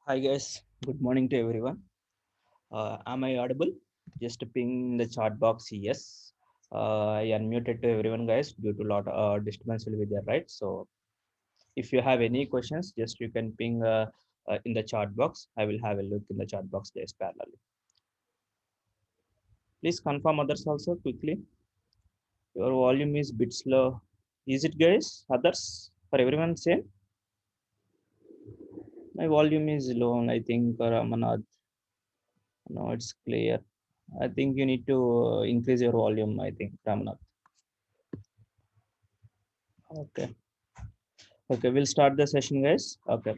Hi guys, good morning to everyone. Am I audible? Just ping the chat box. Yes. I unmuted to everyone, guys, due to lot disturbance will be there, right? So if you have any questions, just you can ping in the chat box. I will have a look in the chat box, guys, parallelly. Please confirm others also quickly. Your volume is bit slow. Is it, guys? Others for everyone same? My volume is low. I think Ramanad. No, it's clear. I think you need to increase your volume. I think Ramnath. Okay. Okay, we'll start the session, guys. Okay.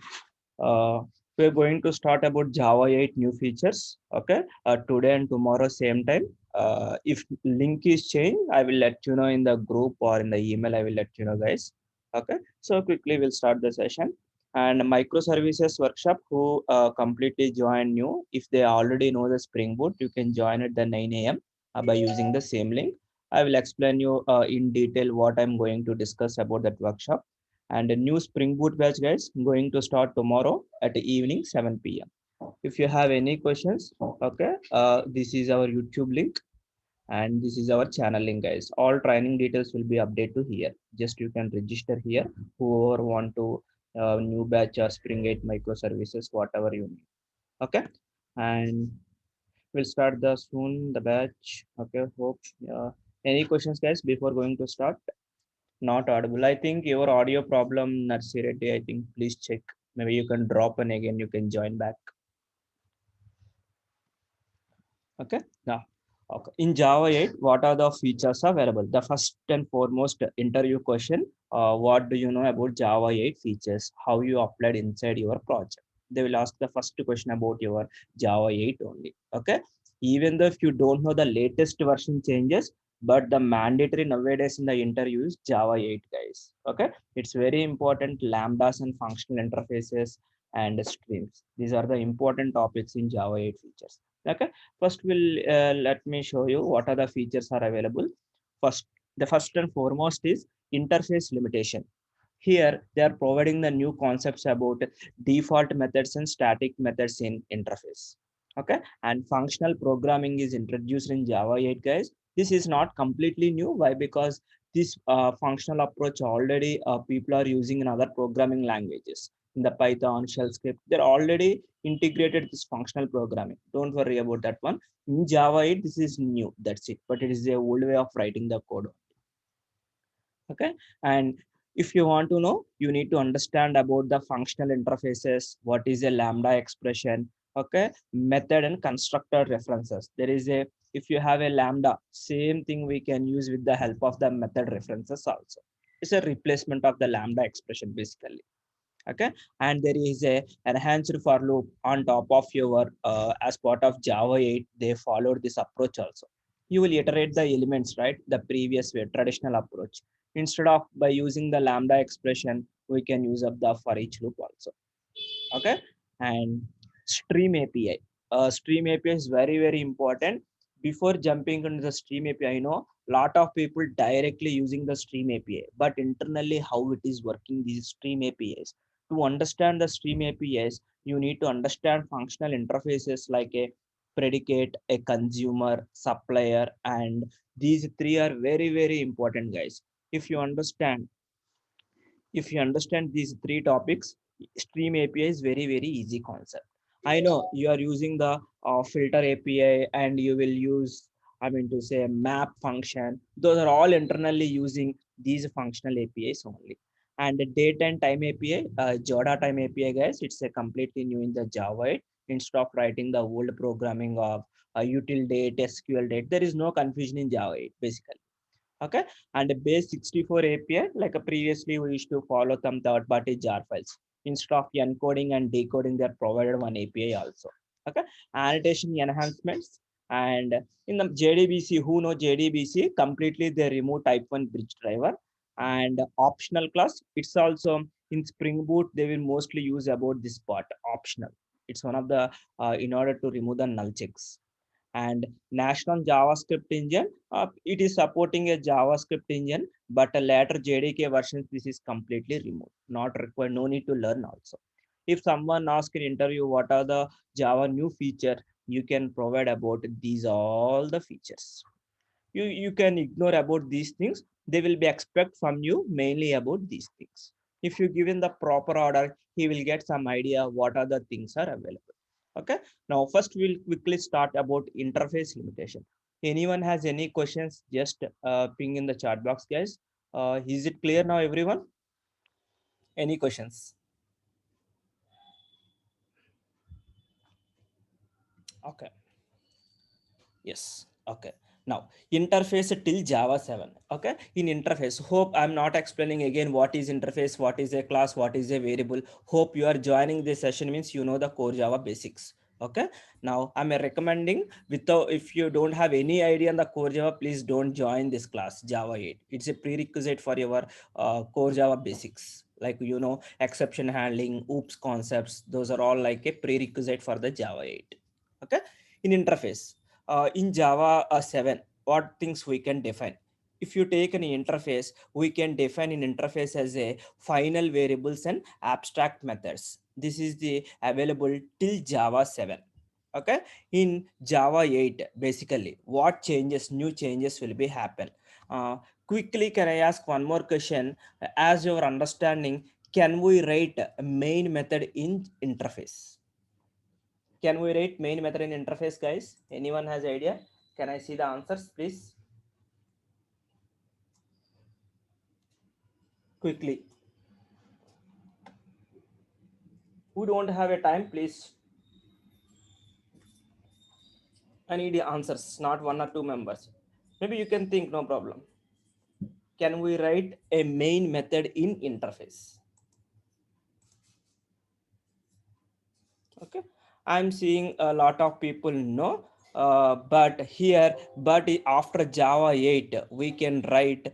Uh, we're going to start about Java 8 new features. Okay. Today and tomorrow same time. If link is changed, I will let you know in the group or in the email. I will let you know, guys. Okay. So quickly we'll start the session. And microservices workshop who completely join new. If they already know the Spring Boot, you can join at the 9 a.m. By using the same link. I will explain you in detail what I'm going to discuss about that workshop, and a new Spring Boot batch, guys, going to start tomorrow at the evening 7 p.m. If you have any questions, okay, this is our YouTube link and this is our channel link, guys. All training details will be updated here. Just you can register here. Whoever want to new batch or Spring 8 microservices, whatever you need. Okay, and we'll start the soon the batch. Okay, hope. Any questions, guys, before going to start? Not audible. I think your audio problem, Narsi Reddy. I think please check. Maybe you can drop and again you can join back. Okay. Now, okay. In Java 8, what are the features available? The first and foremost interview question. What do you know about Java 8 features? How you applied inside your project? They will ask the first question about your Java 8 only. Okay. Even though if you don't know the latest version changes, but the mandatory nowadays in the interview is Java 8, guys. Okay. It's very important lambdas and functional interfaces and streams. These are the important topics in Java 8 features. Okay. First, let me show you what are the features are available. First, the first and foremost is interface limitation. Here, they are providing the new concepts about default methods and static methods in interface. Okay, and functional programming is introduced in Java 8, guys. This is not completely new. Why? Because this functional approach already people are using in other programming languages. In the Python shell script, they're already integrated this functional programming. Don't worry about that one. In Java 8, this is new. That's it. But it is the old way of writing the code. Okay, and if you want to know, you need to understand about the functional interfaces. What is a lambda expression? Okay, method and constructor references. There is a, if you have a lambda, same thing we can use with the help of the method references also. It's a replacement of the lambda expression basically. Okay, and there is a enhanced for loop on top of your as part of Java 8. They followed this approach also. You will iterate the elements, right, the previous way, traditional approach. Instead of by using the lambda expression, we can use up the for each loop also. Okay, and stream API. Stream API is very very important. Before jumping into the stream API, I know lot of people directly using the stream API, but internally how it is working these stream APIs. To understand the stream APIs, you need to understand functional interfaces like a predicate, a consumer, supplier, and these three are very very important, guys. If you understand, if you understand these three topics, stream API is very very easy concept. I know you are using the filter API, and you will use, I mean to say, map function. Those are all internally using these functional APIs only. And the date and time API, Joda time API, guys, it's a completely new in the Java 8. Instead of writing the old programming of util date, SQL date, there is no confusion in Java 8 basically. Okay, and a base 64 API, like a previously we used to follow some third-party jar files. Instead of encoding and decoding, they're provided one API also. Okay, annotation enhancements, and in the JDBC, who know JDBC completely, they remove type 1 bridge driver and optional class. It's also in Spring Boot, they will mostly use about this part optional. It's one of the in order to remove the null checks. And national JavaScript engine, it is supporting a JavaScript engine, but a later JDK versions, this is completely removed, not required, no need to learn also. If someone asks in interview what are the Java new feature, you can provide about these all the features. You can ignore about these things. They will be expect from you mainly about these things. If you give in the proper order, he will get some idea what are the things are available. Okay. Now first we'll quickly start about interface limitation. Anyone has any questions, just ping in the chat box, guys. Is it clear now, everyone? Any questions? Okay. Yes. Okay. Now interface till Java 7. Okay. In interface, hope I'm not explaining again what is interface, what is a class, what is a variable. Hope you are joining this session means you know the core Java basics. Okay. Now I'm recommending, without, if you don't have any idea on the core Java, please don't join this class Java 8. It's a prerequisite for your core Java basics. Like, you know, exception handling, oops concepts, those are all like a prerequisite for the Java 8. Okay. In interface, in Java 7, what things we can define? If you take an interface, we can define an interface as a final variables and abstract methods. This is the available till Java 7. Okay. In Java 8, basically, what changes, new changes will be happen. Uh, Quickly, can I ask one more question? As your understanding, can we write a main method in interface? Can we write main method in interface, guys? Anyone has idea? Can I see the answers, please? Quickly. Who don't have a time, please? I need the answers, not one or two members. Maybe you can think, no problem. Can we write a main method in interface? Okay. I'm seeing a lot of people know, but here, but after Java 8 we can write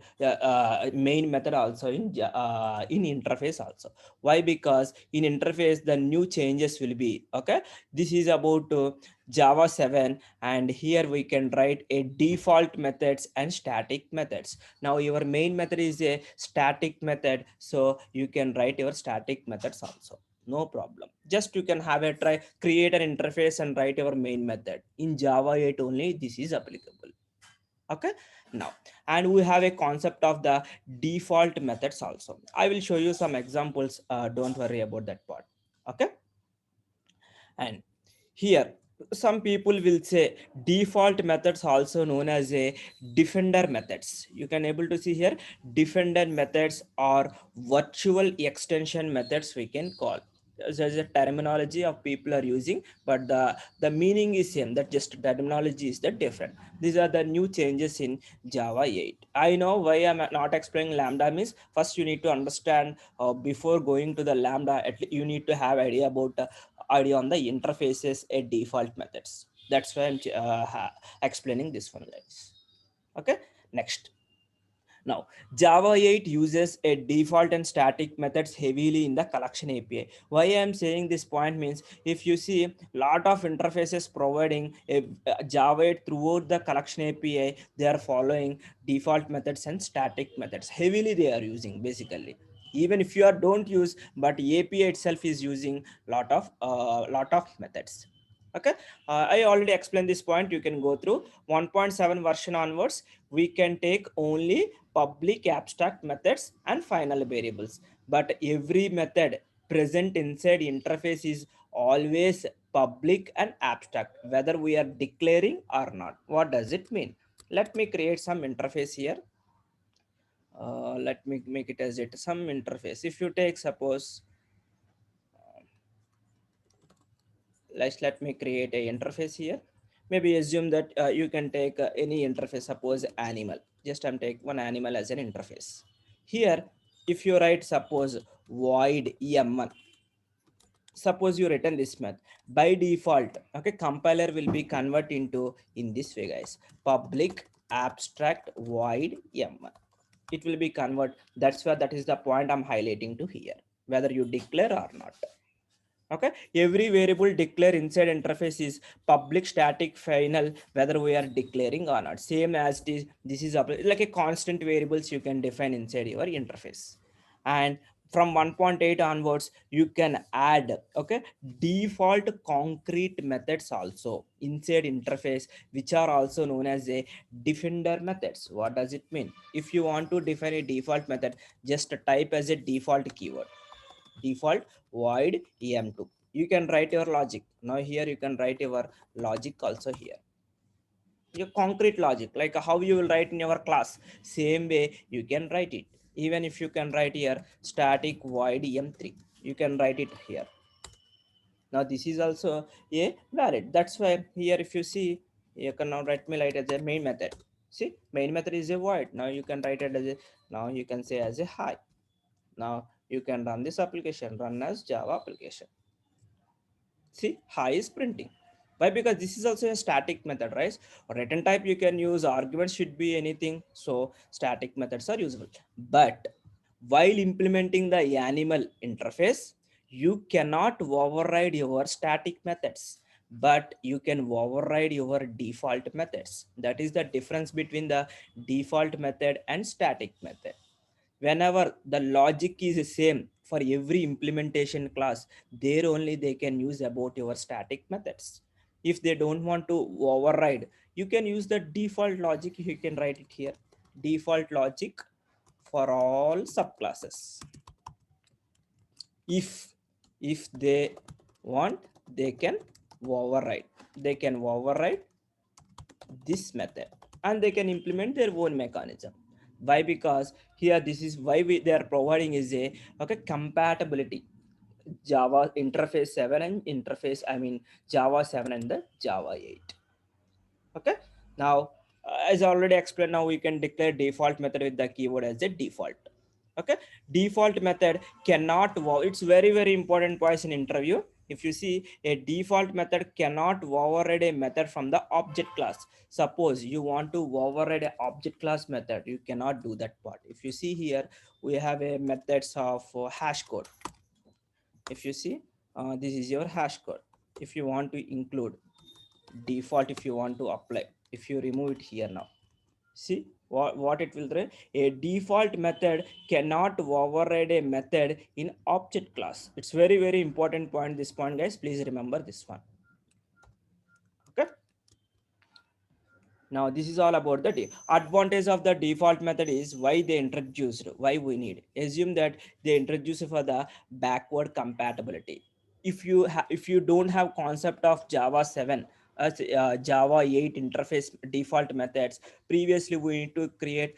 main method also in interface also. Why? Because in interface the new changes will be, okay, this is about Java 7, and here we can write a default methods and static methods. Now your main method is a static method, so you can write your static methods also, no problem. Just you can have a try, create an interface and write your main method in Java 8 only. This is applicable. Okay. Now, and we have a concept of the default methods also. I will show you some examples. Don't worry about that part. Okay. And here some people will say default methods, also known as a defender methods. You can able to see here defender methods or virtual extension methods we can call. There's a terminology of people are using, but the meaning is same, that just terminology is the different. These are the new changes in Java 8. I know why I'm not explaining lambda means. First you need to understand, before going to the lambda, at least you need to have idea about idea on the interfaces a default methods. That's why I'm explaining this one, guys. Okay. Next. Now, Java 8 uses a default and static methods heavily in the collection API. Why I'm saying this point means, if you see lot of interfaces providing a Java 8 throughout the collection API, they are following default methods and static methods. Heavily they are using basically. Even if you are don't use, but API itself is using lot of methods. Okay. I already explained this point. You can go through 1.7 version onwards. We can take only public abstract methods and final variables, but every method present inside interface is always public and abstract, whether we are declaring or not. What does it mean? Let me create some interface here. Let me make it as it some interface. If you take suppose, let me create a interface here. Maybe assume that you can take any interface, suppose animal. Just I'm take one animal as an interface. Here, if you write suppose void m1, suppose you written this math by default, okay, compiler will be convert into in this way, guys, public abstract void m1. It will be convert. That's why that is the point I'm highlighting to here, whether you declare or not. Okay. Every variable declare inside interface is public static final, whether we are declaring or not. Same as this is like a constant variables you can define inside your interface. And from 1.8 onwards you can add, okay, default concrete methods also inside interface, which are also known as a defender methods. What does it mean? If you want to define a default method, just type as a default keyword default void em2. You can write your logic. Now here you can write your logic also here, your concrete logic, like how you will write in your class, same way you can write it. Even if you can write here static void em3, you can write it here. Now this is also a valid. That's why here if you see, you can now write me like as a main method. See, main method is a void. Now you can write it as a, now you can say as a hi. Now you can run this application, run as java application. See, hi is printing. Why? Because this is also a static method, right? Return type you can use, arguments should be anything. So static methods are usable. But while implementing the animal interface, you cannot override your static methods, but you can override your default methods. That is the difference between the default method and static method. Whenever the logic is the same for every implementation class, there only they can use about your static methods. If they don't want to override, you can use the default logic. You can write it here, default logic for all subclasses. If if they want, they can override, they can override this method, and they can implement their own mechanism. Why? Because here this is why they are providing is a, okay, compatibility java interface 7 and interface, I mean java 7 and the java 8. Okay. Now as I already explained, now we can declare default method with the keyword as a default. Okay. Default method cannot it's very very important point in interview. If you see, a default method cannot override a method from the object class. Suppose you want to override a object class method, you cannot do that part. If you see here, we have a methods of hash code. If you see, this is your hash code. If you want to include default, if you want to apply, if you remove it here now, see what it will do. A default method cannot override a method in object class. It's very very important point, this point guys, please remember this one. Okay. Now this is all about the advantage of the default method is why they introduced, why we need. Assume that they introduce for the backward compatibility. If you don't have concept of java 7 as java 8 interface default methods, previously we need to create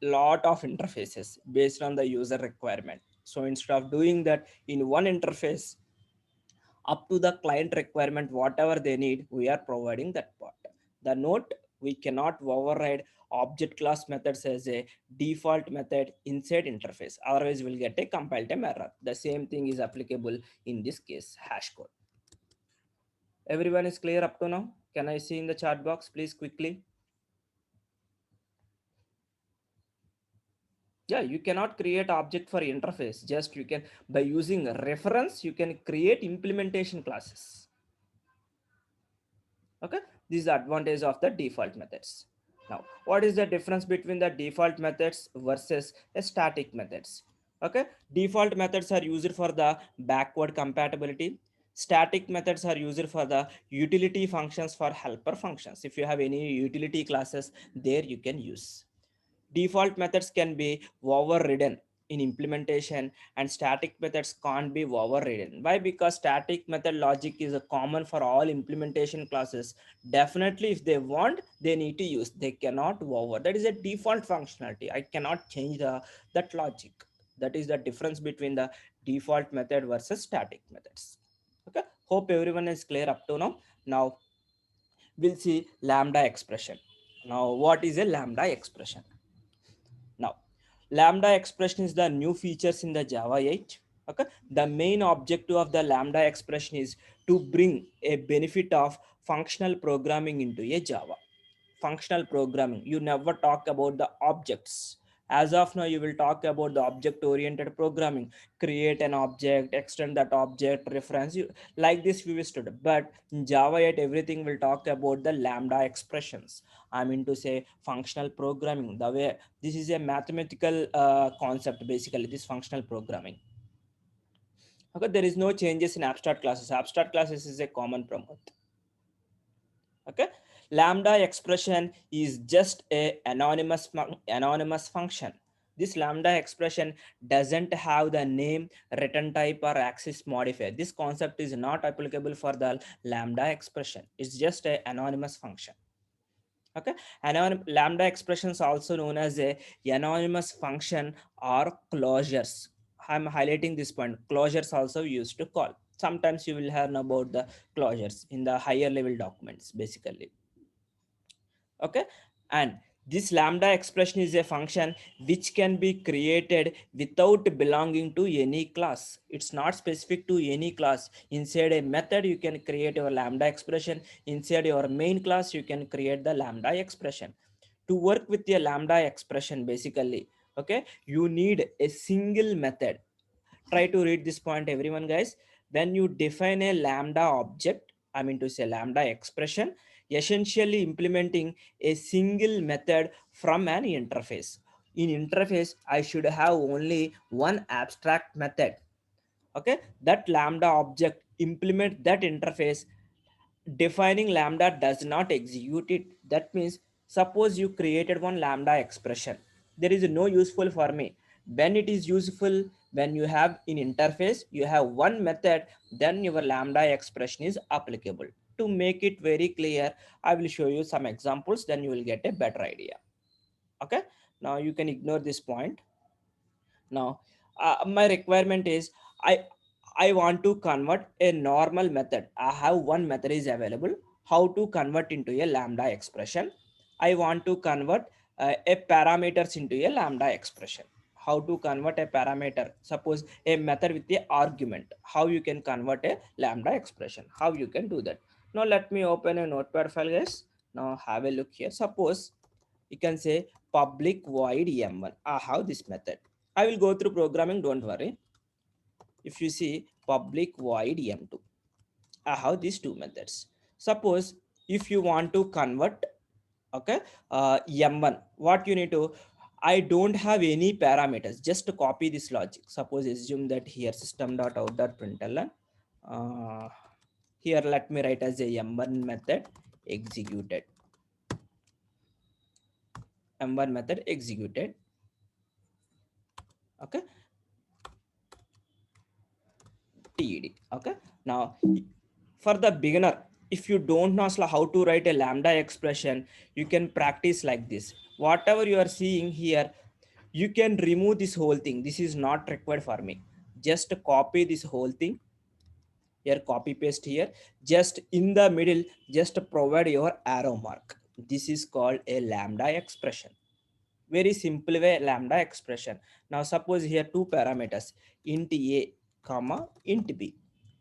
lot of interfaces based on the user requirement. So instead of doing that in one interface, up to the client requirement, whatever they need, we are providing that part. The note, we cannot override object class methods as a default method inside interface, otherwise we'll get a compile time error. The same thing is applicable in this case, hash code. Everyone is clear up to now? Can I see in the chat box please quickly? Yeah, you cannot create object for interface, just you can, by using a reference you can create implementation classes. Okay, this is the advantage of the default methods. Now what is the difference between the default methods versus a static methods? Okay, default methods are used for the backward compatibility. Static methods are used for the utility functions, for helper functions. If you have any utility classes, there you can use. Default methods can be overridden in implementation, and static methods can't be overridden. Why? Because static method logic is a common for all implementation classes. Definitely if they want, they need to use, they cannot over. That is a default functionality, I cannot change that logic. That is the difference between the default method versus static methods. Okay, hope everyone is clear up to now. Now we'll see lambda expression. Now what is a lambda expression? Now, lambda expression is the new features in the Java 8. Okay, the main objective of the lambda expression is to bring a benefit of functional programming into a Java. Functional programming, you never talk about the objects. As of now, you will talk about the object oriented programming, create an object, extend that object, reference you, like this we studied. But in Java 8, everything will talk about the lambda expressions. I mean to say functional programming, the way this is a mathematical concept, basically this functional programming. Okay, there is no changes in abstract classes. Abstract classes is a common promote. Okay, lambda expression is just a anonymous function. This lambda expression doesn't have the name, return type, or access modifier. This concept is not applicable for the lambda expression. It's just a anonymous function. Okay, lambda expressions also known as a anonymous function or closures. I'm highlighting this point. Closures also used to call. Sometimes you will learn about the closures in the higher level documents basically. Okay, and this lambda expression is a function which can be created without belonging to any class. It's not specific to any class. Inside a method you can create your lambda expression. Inside your main class you can create the lambda expression. To work with a lambda expression basically, okay, you need a single method. Try to read this point everyone guys. When you define a lambda object, I mean to say lambda expression, essentially implementing a single method from an interface. In interface I should have only one abstract method. Okay, that lambda object implement that interface. Defining lambda does not execute it. That means suppose you created one lambda expression, there is no useful for me. When it is useful, when you have in interface you have one method, then your lambda expression is applicable. To make it very clear, I will show you some examples, then you will get a better idea. Okay, now you can ignore this point. Now my requirement is i I want to convert a normal method. I have one method is available. How to convert into a lambda expression? I want to convert a parameters into a lambda expression. How to convert a parameter? Suppose a method with a argument. How you can convert a lambda expression? How you can do that? Now let me open a notepad file guys. Now have a look here. Suppose you can say public void m1. I have this method. I will go through programming, don't worry. If you see public void m2, I have these two methods. Suppose if you want to convert, okay, m1, what you need to, I don't have any parameters, just copy this logic. Suppose assume that here system.out.println, uh, here let me write as a m1 method executed, m1 method executed. Okay, TED. Okay, now for the beginner, if you don't know how to write a lambda expression, you can practice like this. Whatever you are seeing here, you can remove this whole thing. This is not required for me. Just copy this whole thing here, copy paste here, just in the middle, just provide your arrow mark. This is called a lambda expression. Very simple way lambda expression. Now suppose here two parameters, int a comma int b.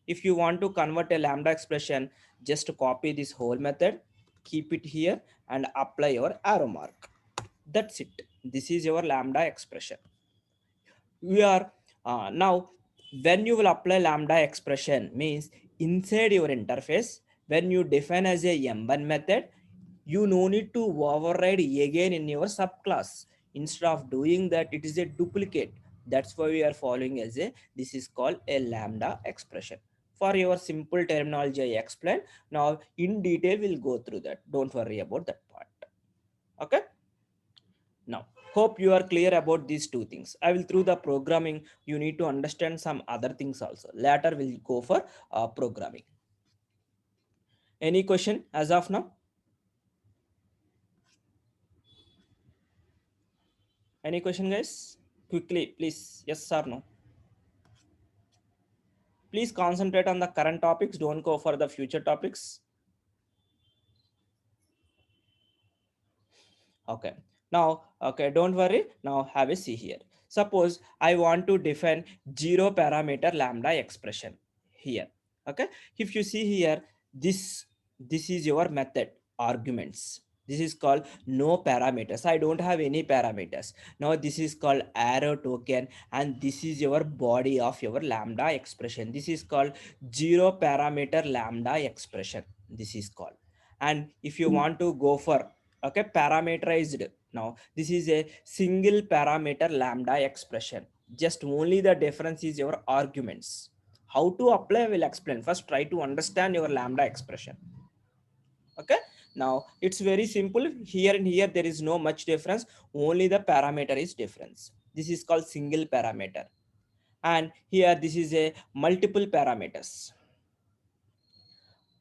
If you want to convert a lambda expression, just copy this whole method, keep it here and apply your arrow mark. That's it. This is your lambda expression. We are now when you will apply lambda expression means inside your interface, when you define as a m1 method, you no need to override again in your subclass. Instead of doing that, it is a duplicate. That's why we are following as a, this is called a lambda expression. For your simple terminology I explained. Now in detail we'll go through that, don't worry about that part. Okay, now hope you are clear about these two things. I will through the programming, you need to understand some other things also. Later we'll go for programming. Any question as of now? Any question guys? Quickly please, yes or no? Please concentrate on the current topics, don't go for the future topics. Okay, now okay, don't worry. Now have a see here. Suppose I want to define zero parameter lambda expression here. Okay, if you see here, this is your method arguments. This is called no parameters. I don't have any parameters. Now this is called arrow token, and this is your body of your lambda expression. This is called zero parameter lambda expression. This is called. And if you want to go for, okay, parameterized, now this is a single parameter lambda expression. Just only the difference is your arguments. How to apply, I will explain. First, try to understand your lambda expression. Okay. Now it's very simple. Here and here there is no much difference. Only the parameter is difference. This is called single parameter. And here this is a multiple parameters.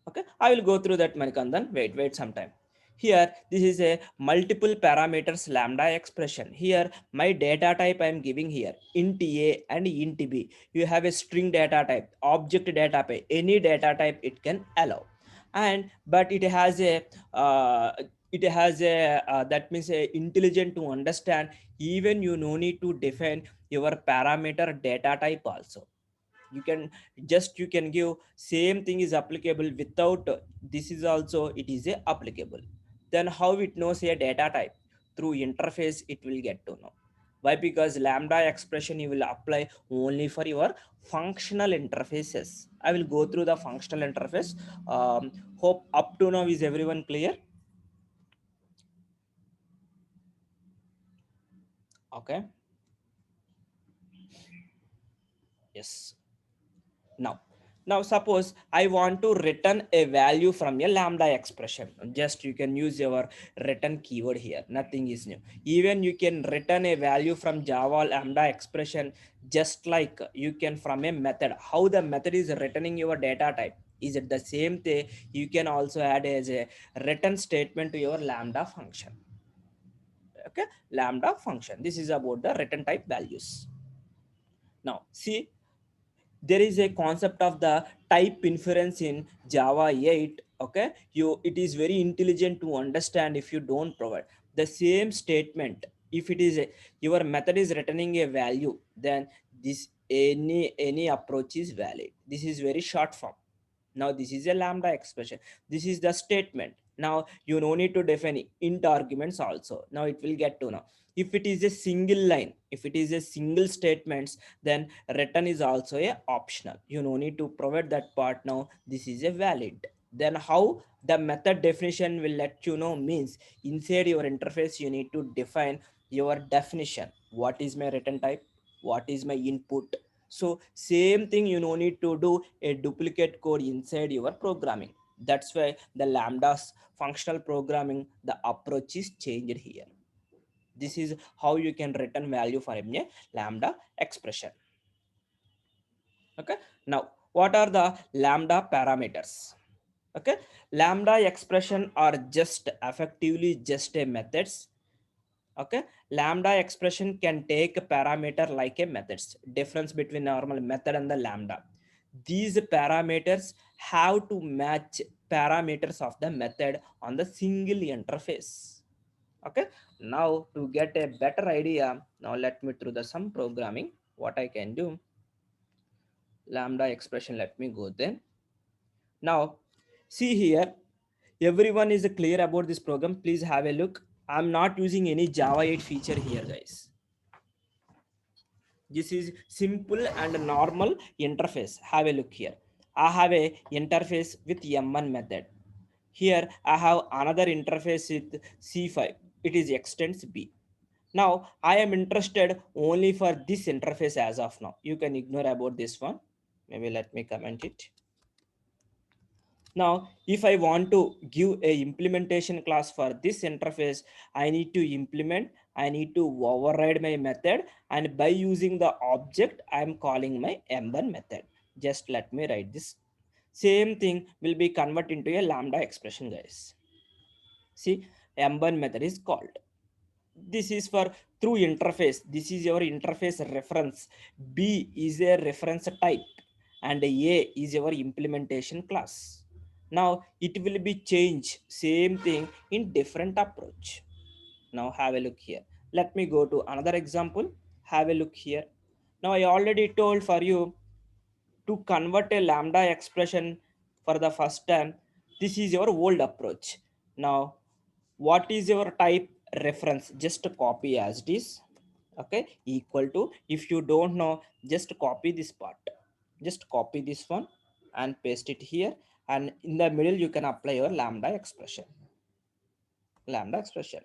Okay, I will go through that, Manikandan. Wait some time. Here this is a multiple parameters lambda expression. Here my data type I am giving here int a and int b. You have a string data type, object data type, any data type it can allow. And but uh, it has a that means a intelligent to understand. Even you no need to define your parameter data type also. You can just you can give same thing is applicable without this is also it is a applicable. Then how it knows a data type? Through interface it will get to know. Why? Because lambda expression you will apply only for your functional interfaces. I will go through the functional interface. Hope up to now is everyone clear? Okay. Yes. Now suppose I want to return a value from a lambda expression. Just you can use your return keyword here. Nothing is new. Even you can return a value from Java lambda expression, just like you can from a method. How the method is returning your data type, is it the same thing? You can also add as a return statement to your lambda function. Okay, lambda function, this is about the return type values. Now see, there is a concept of the type inference in Java 8. Okay, you it is very intelligent to understand. If you don't provide the same statement, if it is a, your method is returning a value, then this any approach is valid. This is very short form. Now this is a lambda expression. This is the statement. Now you no need to define int arguments also. Now it will get to know. If it is a single line, if it is a single statements, then return is also a optional. You no need to provide that part. Now this is a valid. Then how the method definition will let you know means inside your interface you need to define your definition. What is my return type? What is my input? So same thing you no need to do a duplicate code inside your programming. That's why the lambdas functional programming, the approach is changed here. This is how you can return value for a lambda expression. Okay. Now what are the lambda parameters? Okay, lambda expression are just effectively just a methods. Okay, lambda expression can take a parameter like a methods. Difference between normal method and the lambda, these parameters have to match parameters of the method on the single interface. Okay, now to get a better idea, now let me through the some programming what I can do. Lambda expression, let me go then. Now see here, everyone is clear about this program? Please have a look. I'm not using any Java 8 feature here, guys. This is simple and normal interface. Have a look here. I have a interface with m1 method. Here I have another interface with c5. It is extends b. Now I am interested only for this interface as of now. You can ignore about this one. Maybe let me comment it. Now if I want to give a implementation class for this interface, I need to implement, I need to override my method, and by using the object I am calling my m1 method. Just let me write this. Same thing will be converted into a lambda expression, guys. See, m1 method is called. This is for through interface. This is your interface reference. B is a reference type and A is your implementation class. Now it will be changed same thing in different approach. Now have a look here. Let me go to another example. Have a look here. Now I already told for you to convert a lambda expression for the first time. This is your old approach. Now what is your type? Reference. Just copy as it is. Okay, equal to, if you don't know, just copy this part. Just copy this one and paste it here, and in the middle you can apply your lambda expression. Lambda expression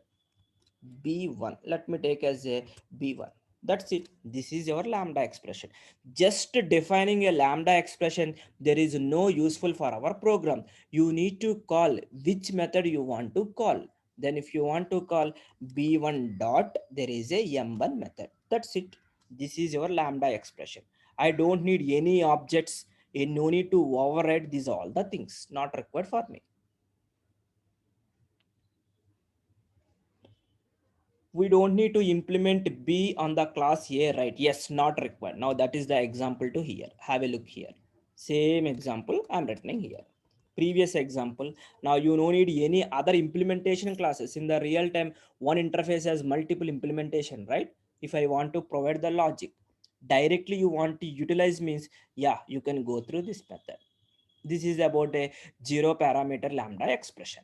b1, let me take as a b1. That's it. This is your lambda expression. Just defining a lambda expression, there is no useful for our program. You need to call which method you want to call. Then if you want to call b1 dot, there is a m1 method. That's it. This is your lambda expression. I don't need any objects. No need to override these all the things. Not required for me. We don't need to implement B on the class A, right? Yes, not required. Now that is the example to here. Have a look here. Same example I'm writing here. Previous example. Now you don't need any other implementation classes. In the real time, one interface has multiple implementation, right? If I want to provide the logic, directly you want to utilize means, yeah, you can go through this method. This is about a zero parameter lambda expression.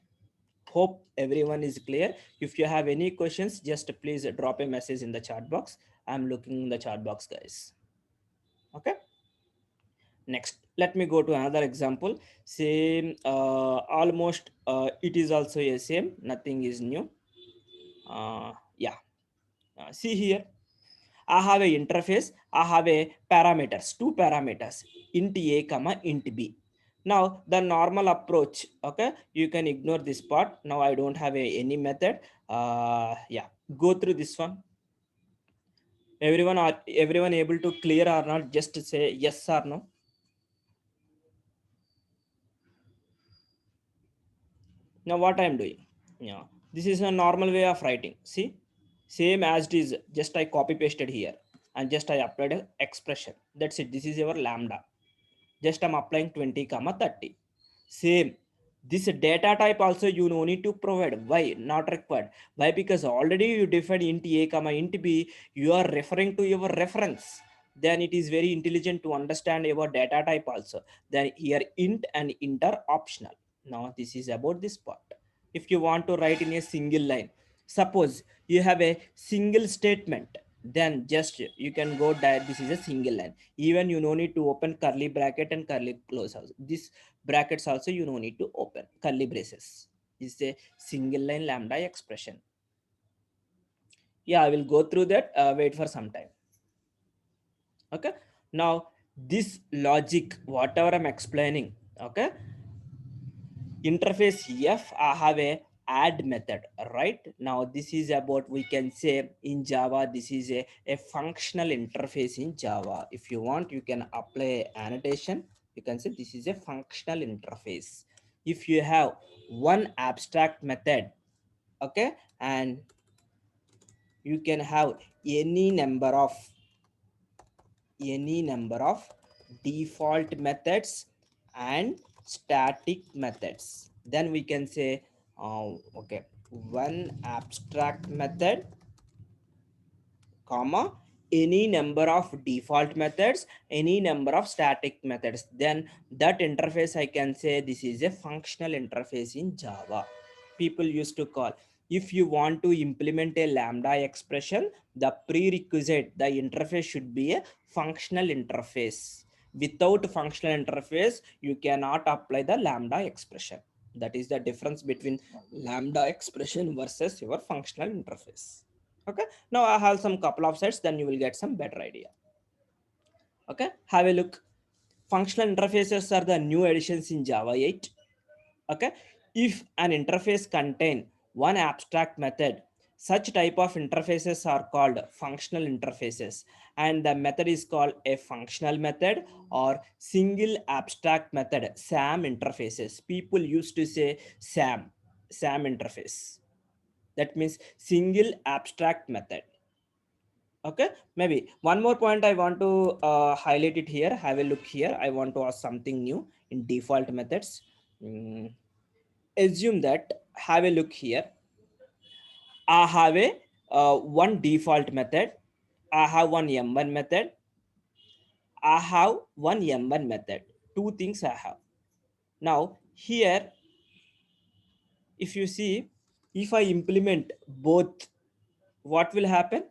Hope everyone is clear. If you have any questions, just please drop a message in the chat box. I'm looking in the chat box, guys. Okay. Next, let me go to another example. Same, almost. It is also a same. Nothing is new. Yeah. See here. I have a interface. I have a parameters. Two parameters. Int a comma int b. Now the normal approach, okay, you can ignore this part. Now I don't have any method. Yeah, go through this one. Everyone able to clear or not? Just say yes or no. Now what I am doing? Yeah, this is a normal way of writing. See, same as it is. Just I copy pasted here and just I applied an expression. That's it. This is your lambda. Just I'm applying 20 comma 30. Same, this data type also you no need to provide. Why not required? Why? Because already you define int a comma int b. You are referring to your reference. Then it is very intelligent to understand your data type also. Then here int and int are optional. Now this is about this part. If you want to write in a single line, suppose you have a single statement, then just you can go this is a single line. Even you no need to open curly bracket and curly close house. This brackets also you no need to open curly braces. This is a single line lambda expression. Yeah, I will go through that. Wait for some time. Okay. Now this logic, whatever I'm explaining, okay, interface f, I have a add method. Right now this is about, we can say in Java, this is a functional interface in Java. If you want, you can apply annotation. You can say this is a functional interface. If you have one abstract method, okay, and you can have any number of default methods and static methods, then we can say okay, one abstract method comma any number of default methods, any number of static methods, then that interface I can say this is a functional interface in Java. People used to call, if you want to implement a lambda expression, the prerequisite, the interface should be a functional interface. Without functional interface you cannot apply the lambda expression. That is the difference between lambda expression versus your functional interface. Okay, now I have some couple of sets, then you will get some better idea. Okay, have a look. Functional interfaces are the new additions in Java 8. Okay, if an interface contain one abstract method, such type of interfaces are called functional interfaces, and the method is called a functional method or single abstract method, SAM interfaces. People used to say SAM interface. That means single abstract method. Okay, maybe one more point I want to highlight it here. Have a look here. I want to ask something new in default methods. Assume that, have a look here. I have a one default method. I have one m1 method. I have one m1 method. Two things I have. Now here, if you see, if I implement both, what will happen?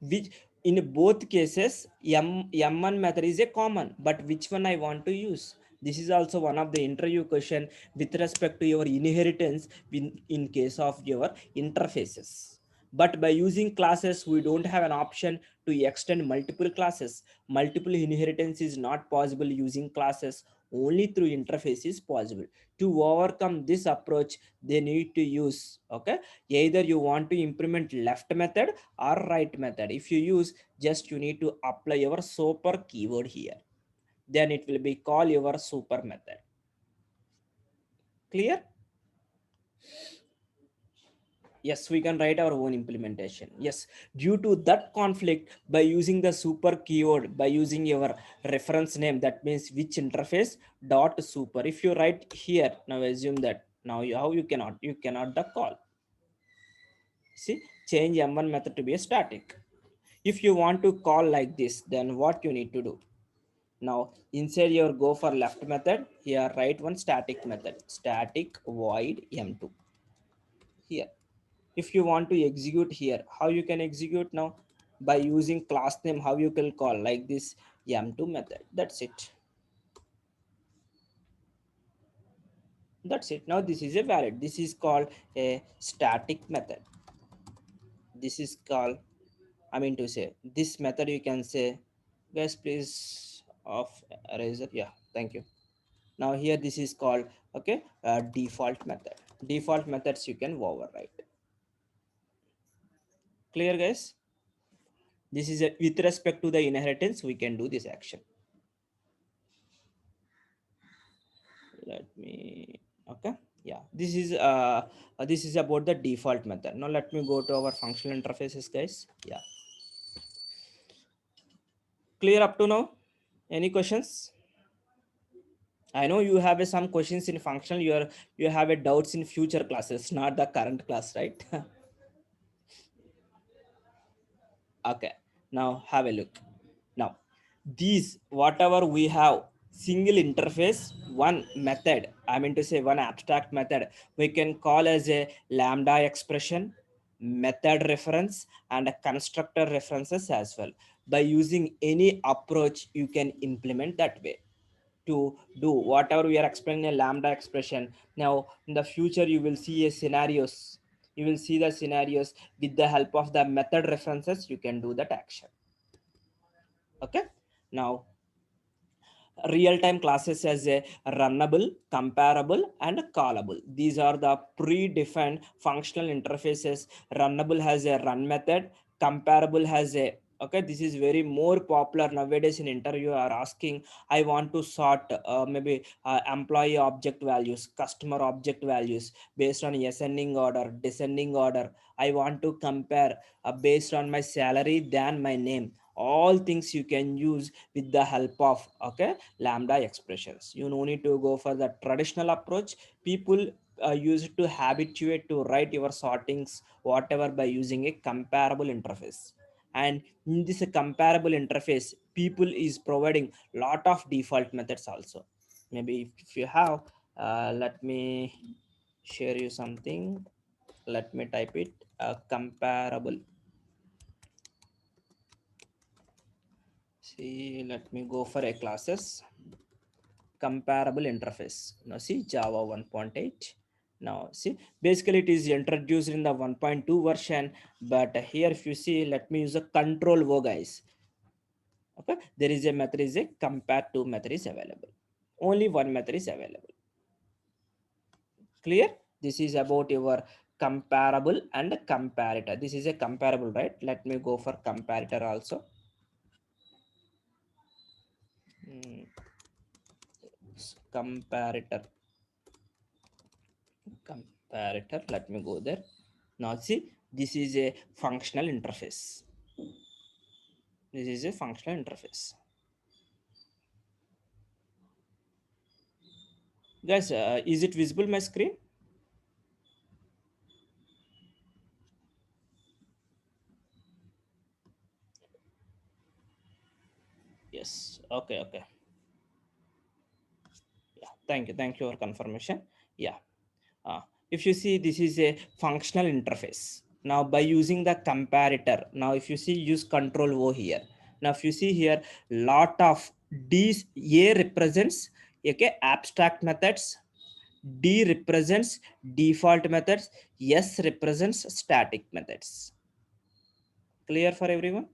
Which, in both cases m1 method is a common, but which one I want to use? This is also one of the interview question with respect to your inheritance in case of your interfaces. But by using classes, we don't have an option to extend multiple classes. Multiple inheritance is not possible using classes. Only through interface is possible. To overcome this approach, they need to use, okay, either you want to implement left method or right method. If you use, just you need to apply your super keyword here, then it will be called your super method. Clear? Yes, we can write our own implementation. Yes, due to that conflict, by using the super keyword, by using your reference name, that means which interface dot super. If you write here, now assume that now how you cannot the call. See, change m1 method to be a static. If you want to call like this, then what you need to do? Now inside your go for left method, here write one static method, static void m2 here. If you want to execute here, how you can execute now? By using class name, how you can call like this m2 method. That's it. That's it. Now this is a valid. This is called a static method. This is called, I mean to say, this method you can say, guys, please off eraser. Yeah, thank you. Now here this is called, okay, default method. Default methods you can override. Clear, guys? This is a, with respect to the inheritance, we can do this action. Let me, okay, yeah, this is about the default method. Now let me go to our functional interfaces, guys. Yeah, clear up to now? Any questions? I know you have some questions in functional, you have a doubts in future classes, not the current class, right? Okay, now have a look. Now these whatever we have, single interface, one method, I mean to say one abstract method, we can call as a lambda expression, method reference, and a constructor references as well. By using any approach, you can implement that way to do whatever we are explaining a lambda expression. Now in the future you will see a scenarios, you will see the scenarios. With the help of the method references, you can do that action. Okay, now real-time classes as a runnable, comparable, and callable. These are the predefined functional interfaces. Runnable has a run method, comparable has a, okay, this is very more popular nowadays. In interview are asking, I want to sort maybe employee object values, customer object values based on ascending order, descending order. I want to compare based on my salary than my name. All things you can use with the help of, okay, lambda expressions. You no need to go for the traditional approach. People use it to habituate to write your sortings whatever by using a comparable interface. And in this comparable interface, people is providing lot of default methods also. Maybe if you have, let me share you something. Let me type it, comparable. See, let me go for a classes comparable interface. Now see Java 1.8. Now see, basically it is introduced in the 1.2 version, but here if you see, let me use a control O, guys. Okay, there is a method is a compare to method is available. Only one method is available. Clear? This is about your comparable and comparator. This is a comparable, right? Let me go for comparator also. Comparator. Comparator, let me go there. Now see, this is a functional interface. This is a functional interface, guys. Is it visible my screen? Yes, okay, okay. Yeah, thank you for confirmation. Yeah, if you see, this is a functional interface. Now by using the comparator, now if you see, use control O here. Now if you see here, lot of D's, A represents, okay, abstract methods, D represents default methods, S represents static methods. Clear for everyone?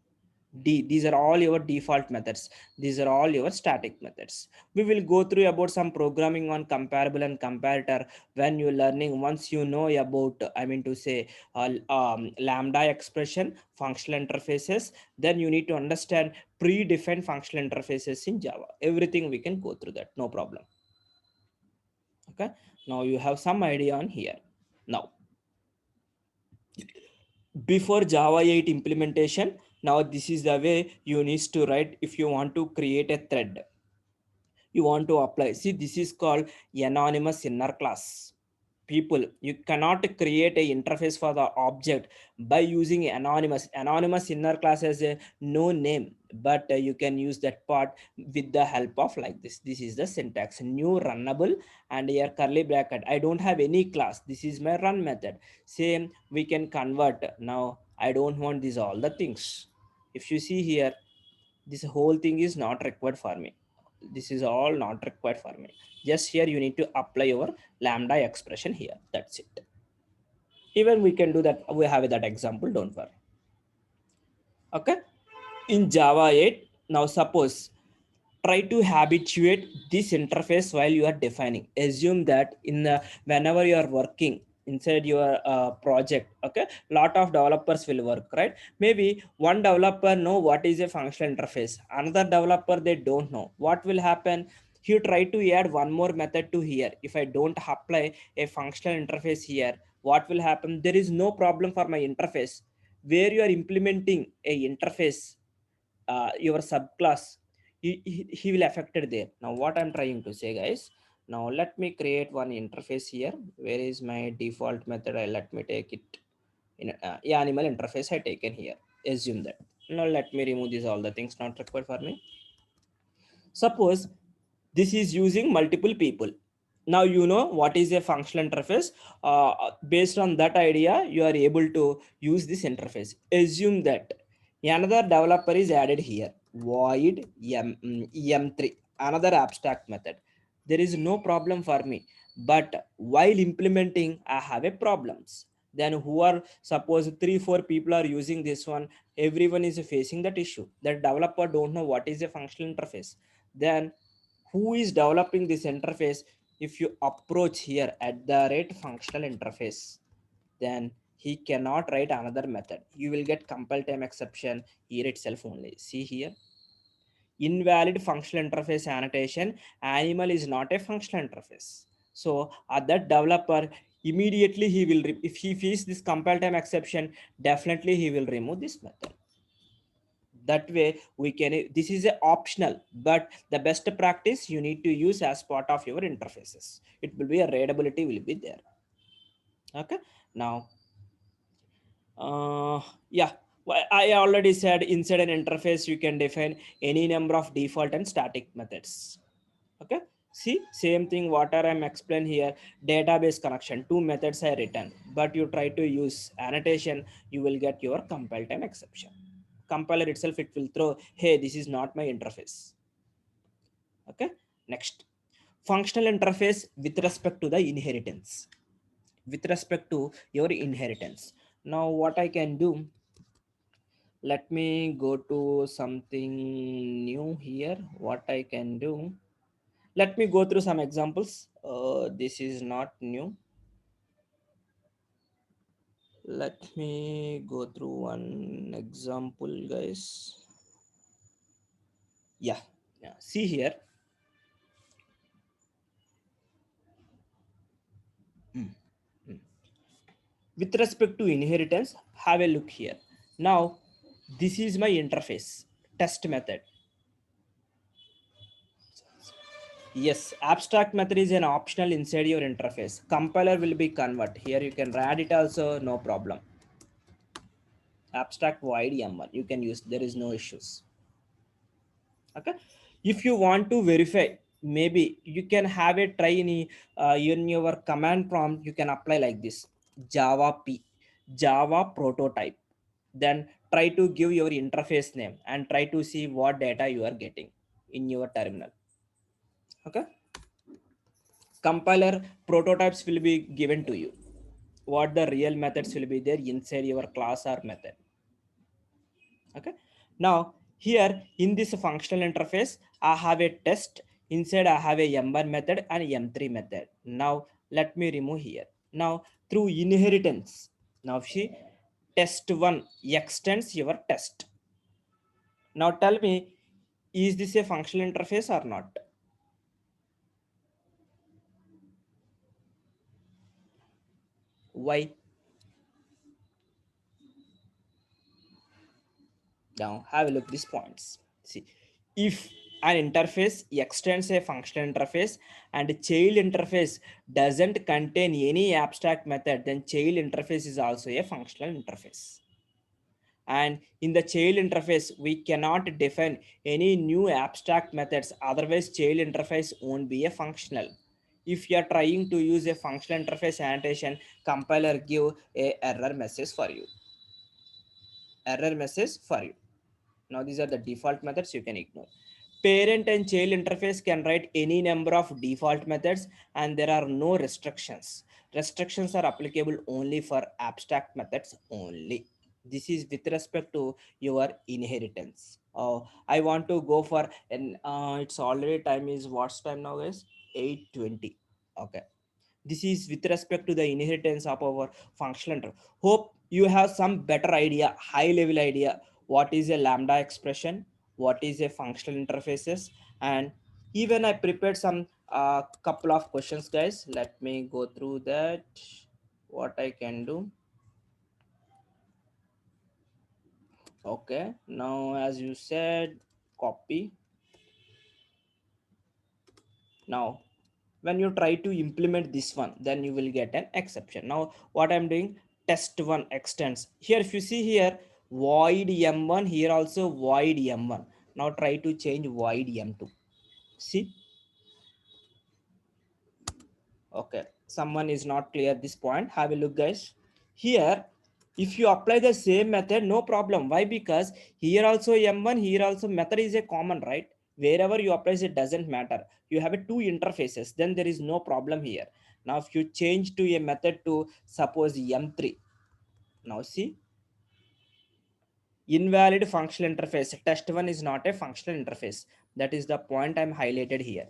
These are all your default methods. These are all your static methods. We will go through about some programming on comparable and comparator when you're learning. Once you know about, I mean to say, lambda expression, functional interfaces, then you need to understand predefined functional interfaces in Java. Everything we can go through that, no problem. Okay, now you have some idea on here. Now, before Java 8 implementation, now this is the way you need to write. If you want to create a thread, you want to apply, see, this is called anonymous inner class. People, you cannot create a interface for the object by using anonymous inner class as a no name, but you can use that part with the help of like this is the syntax: new runnable and here curly bracket. I don't have any class, this is my run method. Same we can convert. Now I don't want these all the things. If you see here, this whole thing is not required for me. This is all not required for me. Just here you need to apply your lambda expression here, that's it. Even we can do that, we have that example, don't worry. Okay, in Java 8, now suppose try to habituate this interface while you are defining. Assume that in the whenever you are working inside your project, okay, lot of developers will work, right? Maybe one developer know what is a functional interface, another developer they don't know. What will happen? You try to add one more method to here. If I don't apply a functional interface here, what will happen? There is no problem for my interface. Where you are implementing a interface, your subclass, he will affected there. Now what I'm trying to say, guys, now let me create one interface here. Where is my default method? Let me take it in animal interface. I taken here, assume that. Now let me remove these all the things not required for me. Suppose this is using multiple people. Now you know what is a functional interface. Based on that idea, you are able to use this interface. Assume that another developer is added here, void em3, another abstract method. There is no problem for me, but while implementing I have a problems. Then who are, suppose 3-4 people are using this one, everyone is facing that issue. That developer don't know what is a functional interface. Then who is developing this interface? If you approach here at the rate functional interface, then he cannot write another method. You will get compile time exception here itself only. See here, invalid functional interface annotation, animal is not a functional interface. So that developer immediately he will, if he faces this compile time exception, definitely he will remove this method. That way we can, this is a optional, but the best practice you need to use as part of your interfaces. It will be a readability will be there. Okay, now yeah, I already said inside an interface you can define any number of default and static methods. Okay, see, same thing what I'm explain here. Database connection, two methods I written, but you try to use annotation, you will get your compile time exception. Compiler itself, it will throw, hey, this is not my interface. Okay, next, functional interface with respect to the inheritance. With respect to your inheritance, now what I can do, let me go to something new here. What I can do, let me go through some examples. This is not new. Let me go through one example, guys. Yeah, yeah. See here. Mm, mm. With respect to inheritance, have a look here. Now, this is my interface test method. Yes, abstract method is an optional inside your interface. Compiler will be convert. Here you can add it also, no problem. Abstract void YAML, you can use, there is no issues. Okay, if you want to verify, maybe you can have a try in your command prompt. You can apply like this: Java P, Java prototype. Then try to give your interface name and try to see what data you are getting in your terminal. Okay, compiler prototypes will be given to you. What the real methods will be there inside your class or method. Okay. Now here in this functional interface, I have a test. Inside I have a M1 method and M3 method. Now let me remove here. Now through inheritance, now see test one extends your test. Now tell me, is this a functional interface or not? Why? Now have a look these points. See, if an interface extends a functional interface and child interface doesn't contain any abstract method, then child interface is also a functional interface. And in the child interface, we cannot define any new abstract methods, otherwise child interface won't be a functional. If you are trying to use a functional interface annotation, compiler give a error message for you. Error message for you. Now these are the default methods you can ignore. Parent and child interface can write any number of default methods and there are no restrictions. Restrictions are applicable only for abstract methods only. This is with respect to your inheritance. I want to go for and it's already time is what's time now guys? 8:20. Okay. This is with respect to the inheritance of our functional. Hope you have some better idea, high level idea, what is a lambda expression, what is a functional interfaces, and even I prepared some couple of questions guys. Let me go through that, what I can do. Okay, now as you said, copy. Now when you try to implement this one, then you will get an exception. Now what I'm doing, test one extends here. If you see here, void m1, here also void m1. Now try to change void m2. See, okay, someone is not clear this point. Have a look guys. Here if you apply the same method, no problem. Why? Because here also m1, here also method is a common, right? Wherever you apply it doesn't matter. You have a two interfaces, then there is no problem here. Now if you change to a method to suppose m3, now see, invalid functional interface. Test one is not a functional interface. That is the point I'm highlighted here.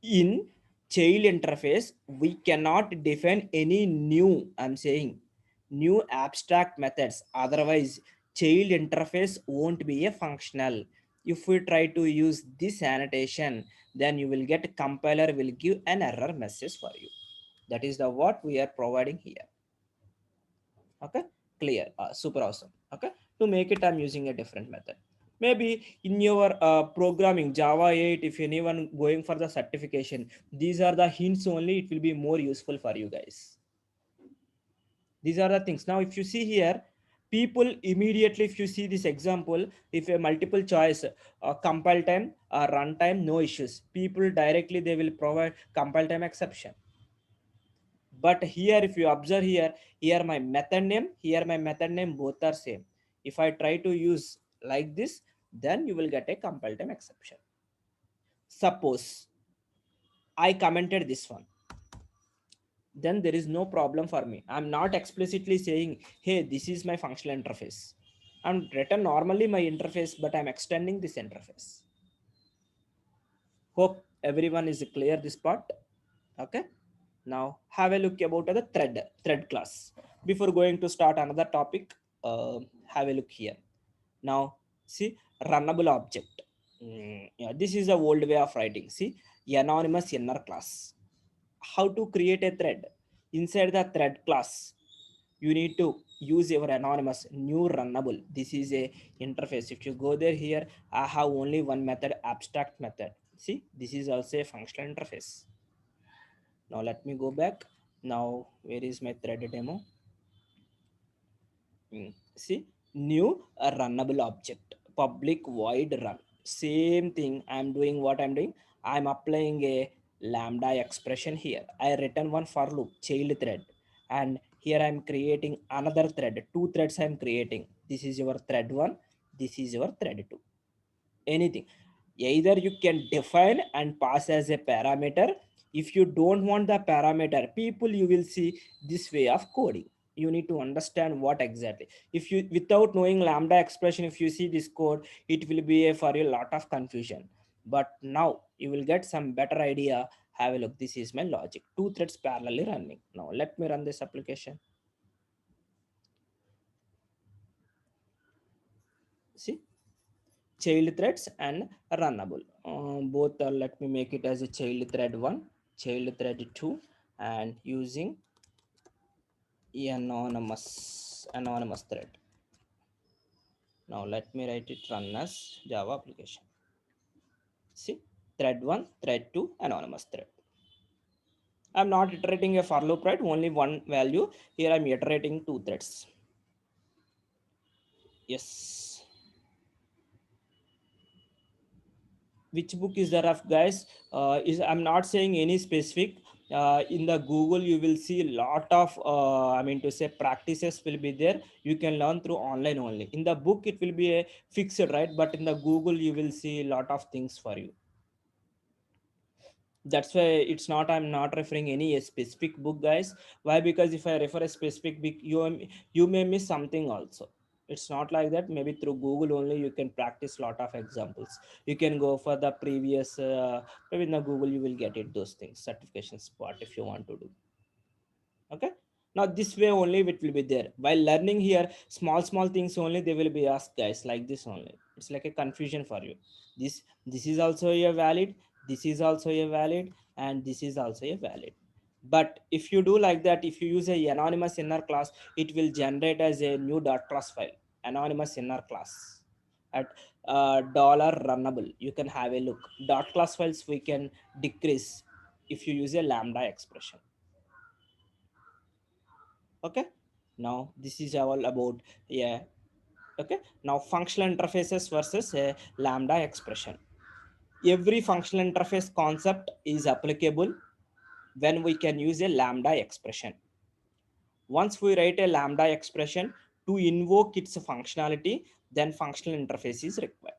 In child interface, we cannot define any new, I'm saying new abstract methods, otherwise child interface won't be a functional. If we try to use this annotation, then you will get compiler will give an error message for you. That is the what we are providing here. Okay, clear. Super awesome. Okay, to make it I'm using a different method. Maybe in your programming java 8, if anyone going for the certification, these are the hints only, it will be more useful for you guys. These are the things. Now if you see here, people immediately, if you see this example, if a multiple choice, compile time, run time, no issues, people directly they will provide compile time exception. But here if you observe here, here my method name, here my method name, both are same. If I try to use like this, then you will get a compile time exception. Suppose I commented this one, then there is no problem for me. I'm not explicitly saying, hey, this is my functional interface. I'm written normally my interface, but I'm extending this interface. Hope everyone is clear this part. Okay, now have a look about the thread class. Before going to start another topic, have a look here. Now see, runnable object. Yeah, this is the old way of writing. See, anonymous inner class. How to create a thread? Inside the thread class, you need to use your anonymous new runnable. This is a interface. If you go there, here I have only one method, abstract method. See, this is also a functional interface. Now let me go back. Now where is my thread demo? See, new runnable object, public void run. Same thing I'm doing. What I'm doing, I'm applying a lambda expression here. I written one for loop child thread, and here I'm creating another thread. Two threads I'm creating. This is your thread one, this is your thread two. Anything, either you can define and pass as a parameter. If you don't want the parameter, people, you will see this way of coding. You need to understand what exactly. If you, without knowing lambda expression, if you see this code, it will be a, for a lot of confusion. But now you will get some better idea. Have a look. This is my logic. Two threads parallelly running. Now let me run this application. See, child threads and runnable. Both are, let me make it as a child thread 1, child thread 2, and using anonymous thread. Now let me write it run as Java application. See, thread 1, thread 2, anonymous thread. I'm not iterating a for loop, right? Only one value. Here I'm iterating two threads. Yes. Which book is the rough, guys? Is, I'm not saying any specific. In the Google, you will see a lot of, I mean to say, practices will be there. You can learn through online only. In the book, it will be a fixed, right? But in the Google, you will see a lot of things for you. That's why it's not, I'm not referring any specific book, guys. Why? Because if I refer a specific book, you may miss something also. It's not like that. Maybe through Google only you can practice lot of examples. You can go for the previous, maybe in the Google you will get it, those things, certifications part, if you want to do. Okay, now this way only it will be there. While learning here, small things only they will be asked, guys, like this only. It's like a confusion for you. This is also a valid, this is also a valid, and this is also a valid. But if you do like that, if you use a anonymous inner class, it will generate as a new dot class file, anonymous inner class at dollar runnable. You can have a look. Dot class files we can decrease if you use a lambda expression. Okay, now this is all about, yeah. Okay, now functional interfaces versus a lambda expression. Every functional interface concept is applicable when we can use a lambda expression. Once we write a lambda expression to invoke its functionality, then functional interface is required.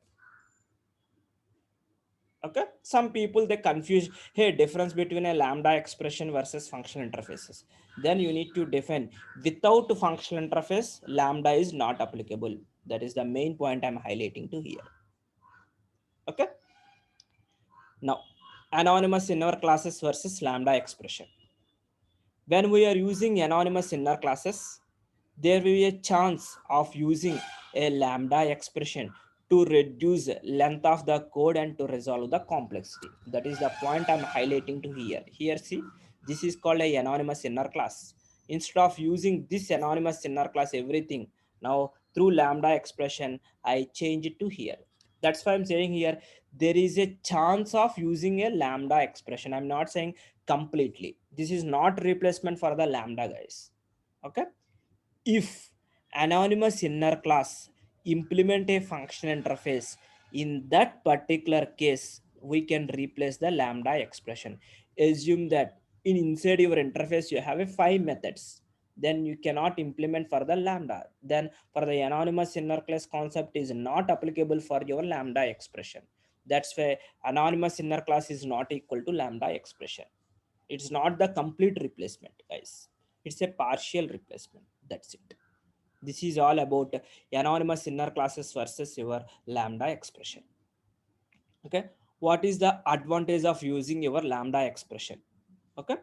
Okay, some people they confuse, hey, difference between a lambda expression versus functional interfaces. Then you need to define, without functional interface lambda is not applicable. That is the main point I'm highlighting to here. Okay, now anonymous inner classes versus lambda expression. When we are using anonymous inner classes, there will be a chance of using a lambda expression to reduce length of the code and to resolve the complexity. That is the point I'm highlighting to here. Here, see, this is called a anonymous inner class. Instead of using this anonymous inner class everything, now through lambda expression I change it to here. That's why I'm saying here there is a chance of using a lambda expression. I'm not saying completely. This is not replacement for the lambda, guys. Okay, if anonymous inner class implement a function interface, in that particular case we can replace the lambda expression. Assume that in inside your interface you have a 5 methods, then you cannot implement for the lambda. Then for the anonymous inner class concept is not applicable for your lambda expression. That's why anonymous inner class is not equal to lambda expression. It's not the complete replacement, guys. It's a partial replacement. That's it. This is all about anonymous inner classes versus your lambda expression. Okay, what is the advantage of using your lambda expression? Okay,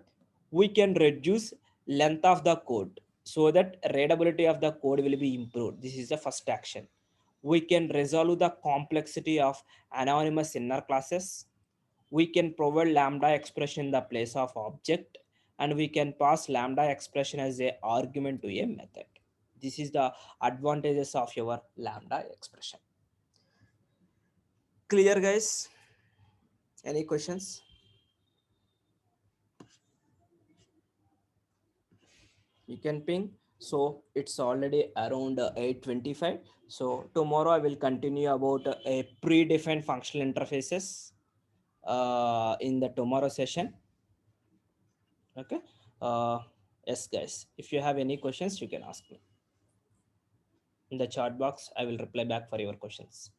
we can reduce length of the code so that readability of the code will be improved. This is the first action. We can resolve the complexity of anonymous inner classes. We can provide lambda expression in the place of object, and we can pass lambda expression as a argument to a method. This is the advantages of your lambda expression. Clear, guys? Any questions? You can ping. So it's already around 8:25. So tomorrow I will continue about a predefined functional interfaces in the tomorrow session. Okay, uh, yes, guys, if you have any questions you can ask me in the chat box. I will reply back for your questions.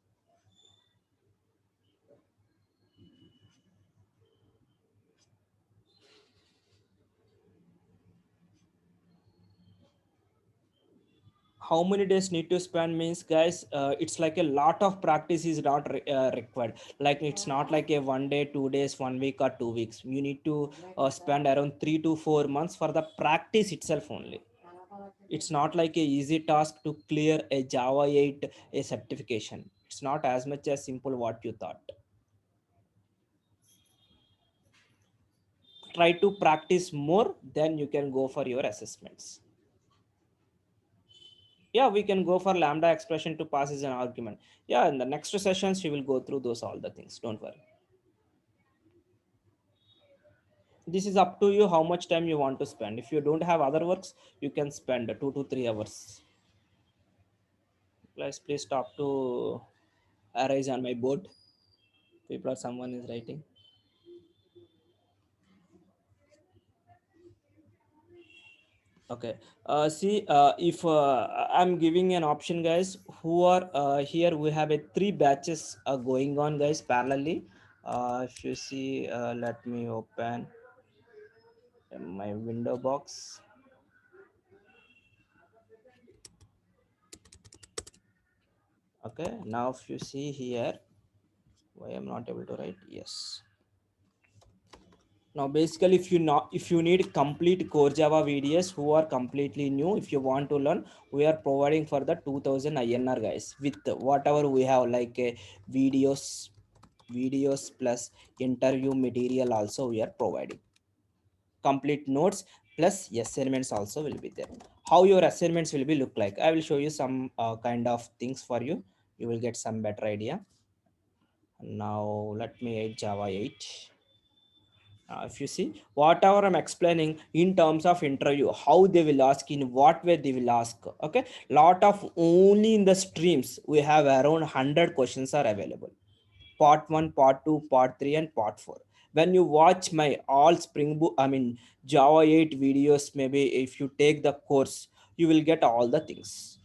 How many days need to spend means, guys, it's like a lot of practice is not required. Like it's not like a 1 day 2 days 1 week or 2 weeks. You need to spend around 3 to 4 months for the practice itself only. It's not like a easy task to clear a Java 8 a certification. It's not as much as simple what you thought. Try to practice more, then you can go for your assessments. Yeah, we can go for lambda expression to pass as an argument. Yeah, in the next sessions we will go through those all the things, don't worry. This is up to you how much time you want to spend. If you don't have other works, you can spend 2 to 3 hours. Please stop to arise on my board. People or someone is writing. Okay. See, if I'm giving an option, guys, who are here, we have a 3 batches going on, guys, parallelly. If you see, let me open my window box. Okay. Now, if you see here, why I'm not able to write? Yes. Now, basically, if you need complete core Java videos who are completely new, if you want to learn, we are providing for the 2000 INR, guys, with whatever we have, like videos plus interview material also we are providing. Complete notes plus assignments also will be there. How your assignments will be look like, I will show you some kind of things for you. You will get some better idea. Now let me add Java 8. If you see whatever I'm explaining in terms of interview, how they will ask, in what way they will ask. Okay, lot of only in the streams we have around 100 questions are available. Part 1, part 2, part 3, and part 4. When you watch my all Spring Boot, I mean Java 8 videos, maybe if you take the course, you will get all the things,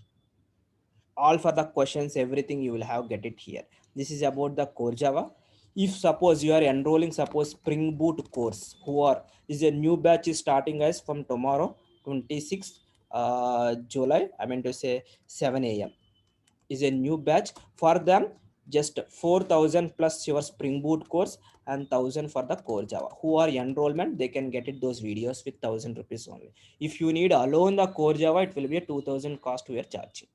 all for the questions, everything you will have get it here. This is about the core Java. If suppose you are enrolling, suppose Spring Boot course, who are, is a new batch is starting guys from tomorrow 26th July, I mean to say 7 a.m. is a new batch for them. Just 4000 plus your Spring Boot course and 1000 for the core Java. Who are enrollment, they can get it those videos with 1000 rupees only. If you need alone the core Java, it will be a 2000 cost we are charging.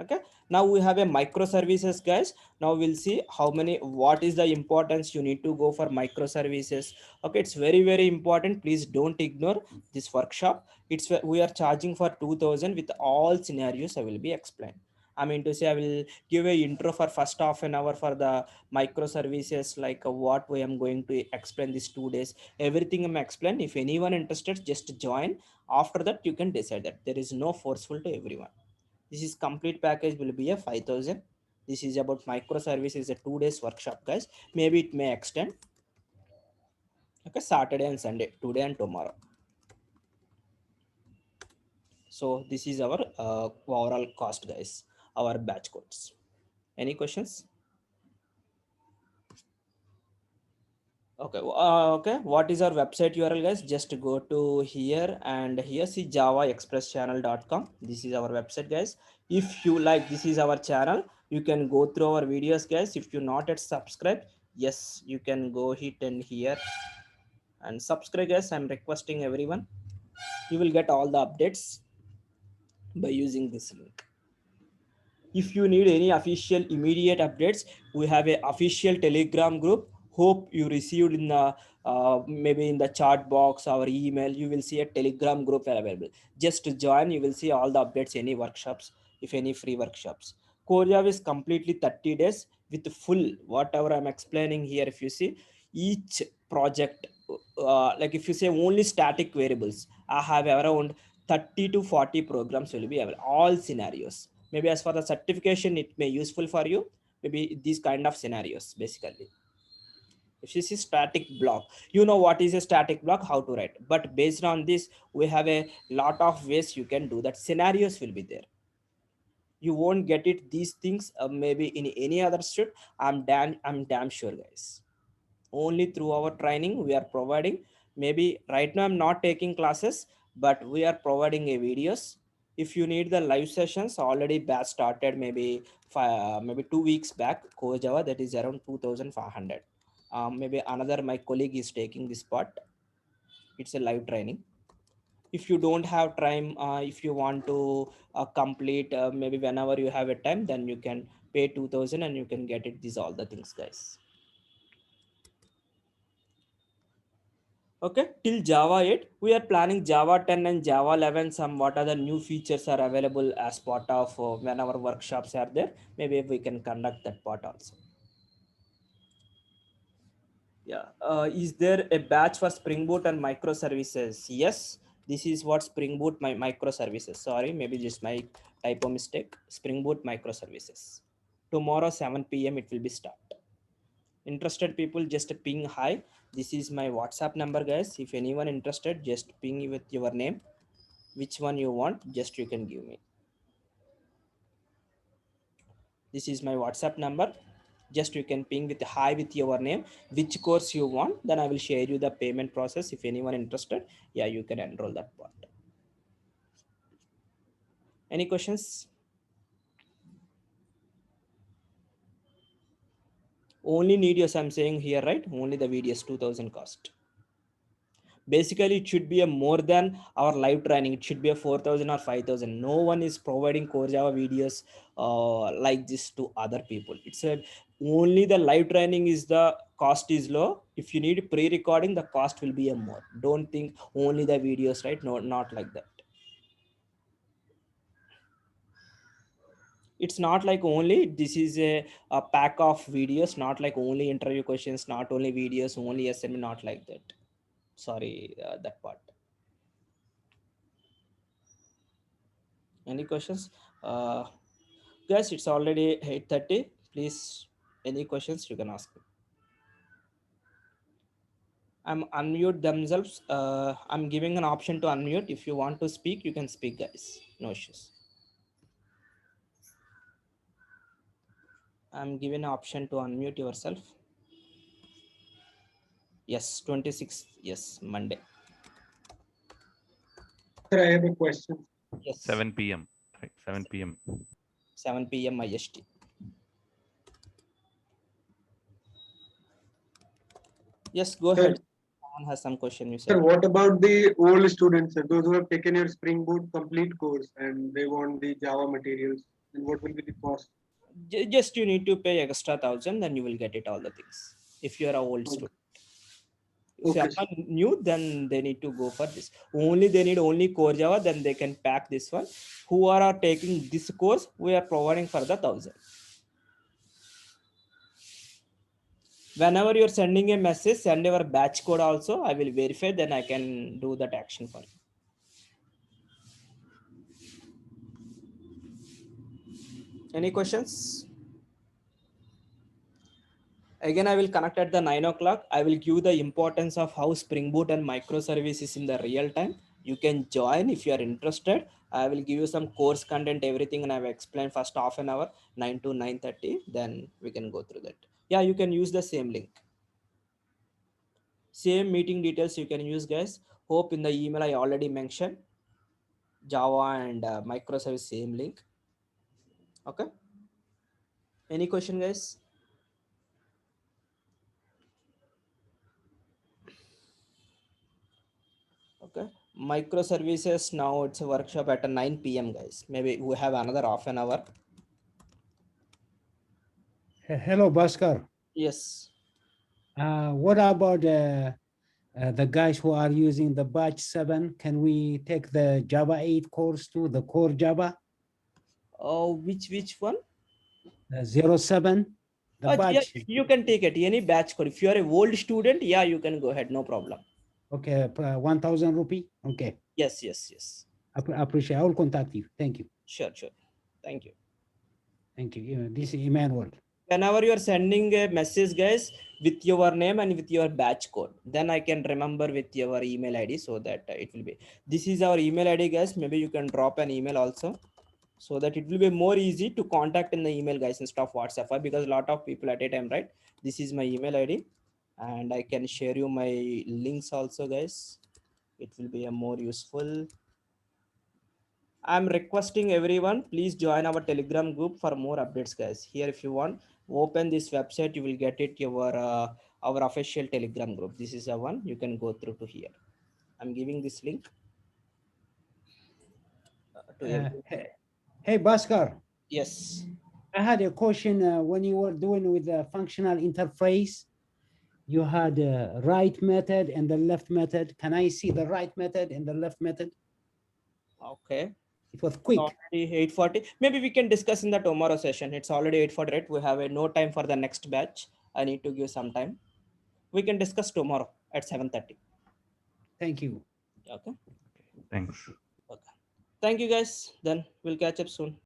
Okay, now we have a microservices, guys. Now we'll see how many, what is the importance you need to go for microservices. Okay, it's very important, please don't ignore this workshop. It's, we are charging for 2000 with all scenarios I will be explained. I mean to say, I will give a intro for first half an hour for the microservices, like what way I'm going to explain these 2 days. Everything I'm explained. If anyone interested, just join. After that you can decide. That there is no forceful to everyone. This is complete package will be a 5000. This is about microservices, a 2 days workshop, guys. Maybe it may extend. Okay, Saturday and Sunday, today and tomorrow. So this is our overall cost, guys, our batch codes. Any questions? Okay, okay, what is our website URL, guys? Just go to here and here, see javaexpresschannel.com. This is our website, guys. If you like, this is our channel, you can go through our videos, guys. If you not yet subscribed, yes, you can go hit and here and subscribe, guys. I'm requesting everyone. You will get all the updates by using this link. If you need any official immediate updates, we have a official Telegram group. Hope you received in the maybe in the chat box or email. You will see a Telegram group available. Just join, you will see all the updates, any workshops, if any free workshops. Core Java is completely 30 days with full whatever I'm explaining here. If you see each project, like if you say only static variables, I have around 30 to 40 programs will be available, all scenarios. Maybe as for the certification, it may useful for you. Maybe these kind of scenarios, basically. If you see static block, you know what is a static block, how to write. But based on this, we have a lot of ways you can do that. Scenarios will be there. You won't get it these things maybe in any other street. I'm damn sure, guys. Only through our training we are providing. Maybe right now I'm not taking classes, but we are providing a videos. If you need the live sessions, already batch started maybe maybe 2 weeks back. Core Java, that is around 2,500. Maybe another my colleague is taking this part. It's a live training. If you don't have time, if you want to complete maybe whenever you have a time, then you can pay 2,000 and you can get it. These all the things, guys. Okay, till Java 8, we are planning Java 10 and Java 11. Some what are the new features are available as part of when our workshops are there. Maybe we can conduct that part also. Yeah. Is there a batch for Spring Boot and microservices? Yes, this is what Spring Boot microservices. Sorry, maybe just my typo mistake. Spring Boot microservices. Tomorrow 7 p.m. it will be start. Interested people just ping hi. This is my WhatsApp number, guys. If anyone interested, just ping with your name. Which one you want, just you can give me. This is my WhatsApp number. Just you can ping with hi with your name, which course you want, then I will share you the payment process. If anyone interested, yeah, you can enroll that part. Any questions? Only need yes, I'm saying here, right? Only the videos 2,000 cost. Basically it should be a more than our live training. It should be a 4,000 or 5,000. No one is providing core Java videos like this to other people. It's a only the live training is the cost is low. If you need pre-recording, the cost will be a more. Don't think only the videos, right? No, not like that. It's not like only this is a pack of videos, not like only interview questions, not only videos, only assignment, not like that. Sorry, that part. Any questions? Guys, it's already 8:30. Please, any questions you can ask me. I'm unmute themselves. I'm giving an option to unmute. If you want to speak, you can speak, guys. No issues. I'm giving an option to unmute yourself. Yes, 26th. Yes, Monday. Sir, I have a question. Yes. 7 p.m. Right, 7 p.m. 7 p.m. IST. Yes, go Sir, ahead. Someone has some question. You Sir, said. what about the old students, sir, those who have taken your Spring Boot complete course and they want the Java materials? And what will be the cost? Just you need to pay extra 1,000, then you will get it all the things. If you are an old Okay. student. If Okay, sir. someone new, then they need to go for this. Only they need only core Java, then they can pack this one. Who are taking this course, we are providing for the 1,000. Whenever you're sending a message, send your batch code also. I will verify, then I can do that action for you. Any questions? Again, I will connect at the 9 o'clock. I will give the importance of how Spring Boot and microservices in the real time. You can join if you are interested. I will give you some course content, everything, and I will explain first half an hour, 9 to 9:30. Then we can go through that. Yeah, you can use the same link. Same meeting details you can use, guys. Hope in the email I already mentioned Java and microservice same link. Okay. Any question, guys? Okay, microservices, now it's a workshop at 9 p.m, guys. Maybe we have another half an hour. Hello, Bhaskar. Yes. What about the guys who are using the batch 7? Can we take the Java 8 course too, the core Java Oh, which one? 07? The Yeah, batch. you can take it any batch code. If you are a old student, yeah, you can go ahead, no problem. Okay, 1,000 rupee. Okay, Yes. appreciate. I will contact you. Thank you. Sure. Thank you. Thank you. This is Emmanuel. Whenever you are sending a message, guys, with your name and with your batch code, then I can remember with your email ID, so that it will be, this is our email ID, guys. Maybe you can drop an email also, so that it will be more easy to contact in the email, guys, instead of WhatsApp, because a lot of people at a time, right? This is my email ID, and I can share you my links also, guys. It will be a more useful. I'm requesting everyone, please join our Telegram group for more updates, guys. Here, if you want, open this website, you will get it your our official Telegram group. This is the one you can go through to here. I'm giving this link to everyone. Hey, Bhaskar, Yes. I had a question when you were doing with the functional interface. You had a right method and the left method. Can I see the right method and the left method? Okay. It was quick. Already 8:40. Maybe we can discuss in the tomorrow session. It's already 8:40, right? We have no time for the next batch. I need to give some time. We can discuss tomorrow at 7:30. Thank you. Okay. Thanks. Okay. Thank you, guys. Then we'll catch up soon.